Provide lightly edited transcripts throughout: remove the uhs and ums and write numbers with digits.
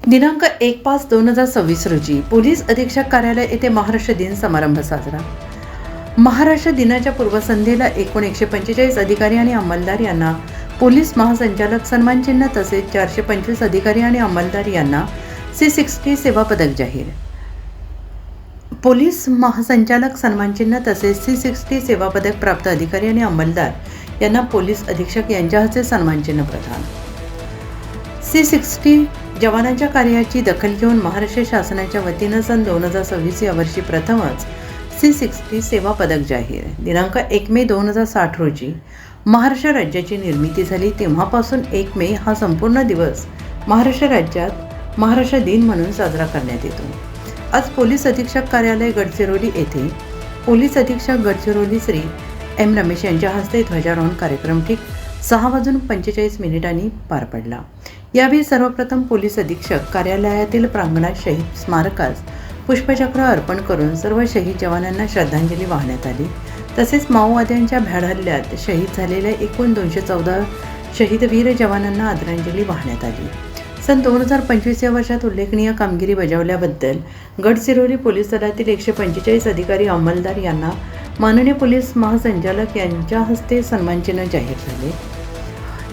दिनांक 1/5/2026 रोजी पोलीस अधीक्षक कार्यालय येथे महाराष्ट्र दिन समारंभ साजरा. महाराष्ट्र दिनाच्या पूर्वसंध्येला एकूण 145 अधिकारी आणि अंमलदार यांना पोलीस महासंचालक सन्मानचिन्ह तसेच 425 अधिकारी आणि अंमलदार यांना C60 सेवा पदक जाहीर. पोलीस महासंचालक सन्मानचिन्ह तसेच C60 सेवा पदक प्राप्त अधिकारी आणि अंमलदार यांना पोलीस अधीक्षक यांच्या हस्ते सन्मानचिन्ह प्रदान. C60 जवानांच्या कार्याची दखल घेऊन महाराष्ट्र शासनाच्या वतीनं सन 2026 या वर्षी प्रथमच C60 सेवा पदक जाहीर. दिनांक 1 मे 2060 रोजी महाराष्ट्र राज्याची निर्मिती झाली. तेव्हापासून 1 मे हा संपूर्ण दिवस महाराष्ट्र राज्यात महाराष्ट्र दिन म्हणून साजरा करण्यात येतो. आज पोलीस अधीक्षक कार्यालय गडचिरोली येथे पोलीस अधीक्षक गडचिरोली श्री M. रमेश यांच्या हस्ते ध्वजारोहण कार्यक्रम ठीक 6:45 पार पडला. यावेळी सर्वप्रथम पोलीस अधीक्षक कार्यालयातील प्रांगणात शहीद स्मारकास पुष्पचक्र अर्पण करून सर्व शहीद जवानांना श्रद्धांजली वाहण्यात आली. तसेच माओवाद्यांच्या भ्याड हल्ल्यात शहीद झालेल्या एकूण 214 शहीद वीर जवानांना आदरांजली वाहण्यात आली. सन 2025 या वर्षात उल्लेखनीय कामगिरी बजावल्याबद्दल गडचिरोली पोलीस दलातील 145 अधिकारी अंमलदार यांना माननीय पोलीस महासंचालक यांच्या हस्ते सन्मानचिन्ह जाहीर झाले.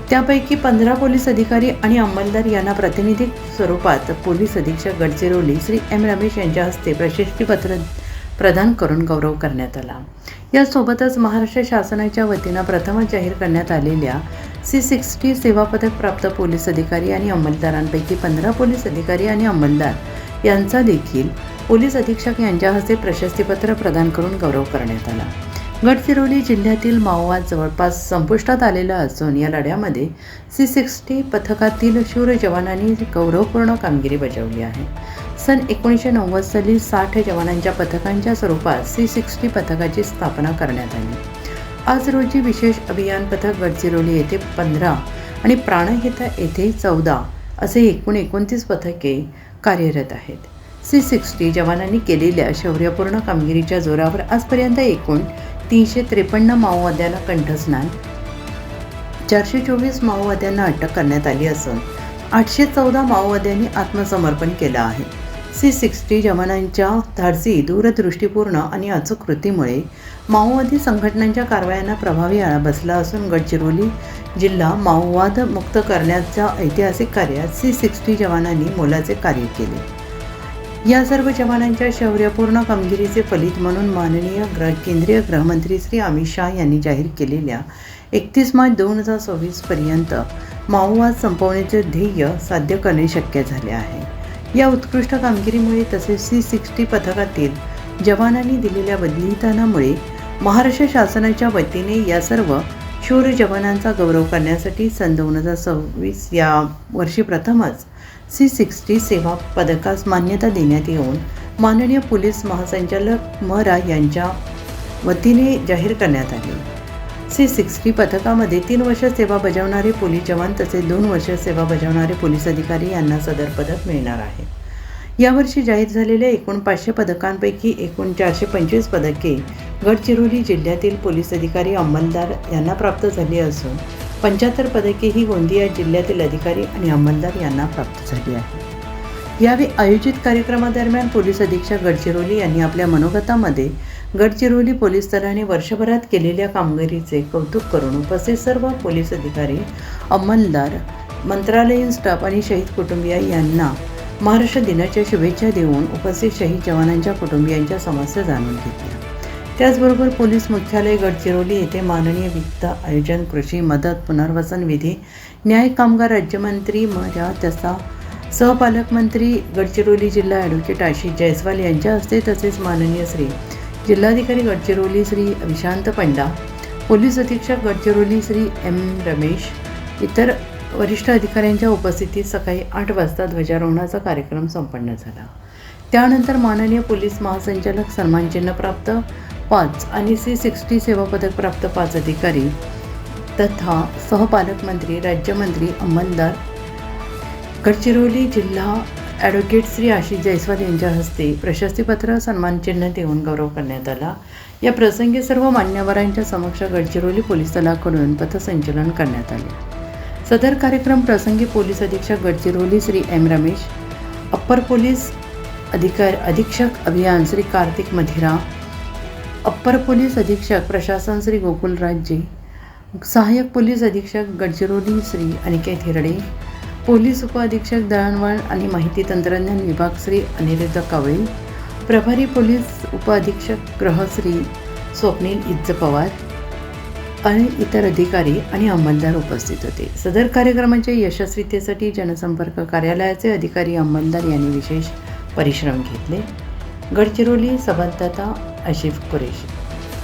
त्यापैकी 15 पोलीस अधिकारी आणि अंमलदार यांना प्रातिनिधिक स्वरूपात पोलीस अधीक्षक गडचिरोली श्री M. रमेश यांच्या हस्ते प्रशस्तीपत्र प्रदान करून गौरव करण्यात आला. यासोबतच महाराष्ट्र शासनाच्या वतीनं प्रथमच जाहीर करण्यात आलेल्या C60 सेवा पदक प्राप्त पोलीस अधिकारी आणि अंमलदारांपैकी 15 पोलीस अधिकारी आणि अंमलदार यांचा देखील पोलीस अधीक्षक यांच्या हस्ते प्रशस्तीपत्र प्रदान करून गौरव करण्यात आला. गडचिरोली जिल्ह्यातील माओवाद जवळपास संपुष्टात आलेला असून या लढ्यामध्ये C60 पथकातील शूर जवानांनी गौरवपूर्ण कामगिरी बजावली आहे. सन 1990 साली 60 जवानांच्या पथकांच्या स्वरूपात C60 पथकाची स्थापना करण्यात आली. आज रोजी विशेष अभियान पथक गडचिरोली येथे 15 आणि प्राणहिता येथे 14 असे एकूण 29 पथके कार्यरत आहेत. C60 जवानांनी केलेल्या शौर्यपूर्ण कामगिरीच्या जोरावर आजपर्यंत एकूण 353 माओवाद्यांना कंठस्नान, 424 माओवाद्यांना अटक करण्यात आली असून 814 माओवाद्यांनी आत्मसमर्पण केलं आहे. C60 जवानांच्या धाडसी, दूरदृष्टीपूर्ण आणि अचूक कृतीमुळे माओवादी संघटनांच्या कारवायांना प्रभावी आळा बसला असून गडचिरोली जिल्हा माओवाद मुक्त करण्याच्या ऐतिहासिक कार्यात C60 जवानांनी मोलाचे कार्य केले. या सर्व जवानांच्या शौर्यपूर्ण कामगिरीचे फलित म्हणून माननीय केंद्रीय गृहमंत्री श्री अमित शाह यांनी जाहीर केलेल्या 31 मार्च 2026 पर्यंत माओवाद संपवण्याचे ध्येय साध्य करणे शक्य झाले आहे. या उत्कृष्ट कामगिरीमुळे तसेच C60 पथकातील जवानांनी दिलेल्या बलिदानामुळे महाराष्ट्र शासनाच्या वतीने या सर्व शूर जवानांचा गौरव करण्यासाठी सन 2026 या वर्षी प्रथमच C60 सेवा पदकास मान्यता देण्यात येऊन माननीय पोलीस महासंचालक M. यांच्या वतीने जाहीर करण्यात आले. C60 पथकामध्ये 3 वर्ष सेवा बजावणारे पोलीस जवान तसेच 2 वर्ष सेवा बजावणारे पोलीस अधिकारी यांना सदर पदक मिळणार आहे. यावर्षी जाहीर झालेल्या एकूण 500 पदकांपैकी एकूण 425 पदके गडचिरोली जिल्ह्यातील पोलीस अधिकारी अंमलदार यांना प्राप्त झाली असून 75 पदके ही गोंदिया जिल्ह्यातील अधिकारी आणि अंमलदार यांना प्राप्त झाली आहे. यावेळी आयोजित कार्यक्रमादरम्यान पोलीस अधीक्षक गडचिरोली यांनी आपल्या मनोगतामध्ये गडचिरोली पोलीस दलाने वर्षभरात केलेल्या कामगिरीचे कौतुक करून उपस्थित सर्व पोलीस अधिकारी, अंमलदार, मंत्रालयीन स्टाफ आणि शहीद कुटुंबीय यांना महाराष्ट्र दिनाच्या शुभेच्छा देऊन उपस्थित शहीद जवानांच्या कुटुंबियांच्या समस्या जाणून घेतल्या. त्याचबरोबर पोलीस मुख्यालय गडचिरोली येथे माननीय वित्त आयोजन, कृषी मदत, पुनर्वसन, विधी, न्याय, कामगार राज्यमंत्री तथा सहपालकमंत्री गडचिरोली जिल्हा ॲडव्होकेट आशिष जयस्वाल यांच्या हस्ते तसेच माननीय श्री जिल्हाधिकारी गडचिरोली श्री विशांत पंडा, पोलीस अधीक्षक गडचिरोली श्री M. रमेश, इतर वरिष्ठ अधिकाऱ्यांच्या उपस्थितीत सकाळी 8 वाजता ध्वजारोहणाचा कार्यक्रम संपन्न झाला. त्यानंतर माननीय पोलीस महासंचालक सन्मानचिन्ह प्राप्त 5 आणि C60 सेवा पदक प्राप्त 5 अधिकारी तथा सहपालकमंत्री, राज्यमंत्री, अंमलदार गडचिरोली जिल्हा ॲडव्होकेट श्री आशिष जयस्वाल यांच्या हस्ते प्रशस्तीपत्र, सन्मानचिन्ह देऊन गौरव करण्यात आला. या प्रसंगी सर्व मान्यवरांच्या समक्ष गडचिरोली पोलीस दलाकडून पथसंचलन करण्यात आले. सदर कार्यक्रम प्रसंगी पोलीस अधीक्षक Gadchiroli Shri M. Ramesh, upper police अधीक्षक अभियान श्री कार्तिक मधिरा, अप्पर पोलीस अधीक्षक प्रशासन श्री गोकुल राजे, सहाय्यक पोलीस अधीक्षक गडचिरोली श्री अनिकेत हिरडे, पोलीस उपअधीक्षक दळणवळण आणि माहिती तंत्रज्ञान विभाग श्री अनिरुद्ध कावळे, प्रभारी पोलीस उपअधीक्षक गृह श्री स्वप्नील इज्ज पवार आणि इतर अधिकारी आणि अंमलदार उपस्थित होते. सदर कार्यक्रमाच्या यशस्वीतेसाठी जनसंपर्क कार्यालयाचे अधिकारी अंमलदार यांनी विशेष परिश्रम घेतले. गडचिरोली संवाददाता आशिफ कुरेशी.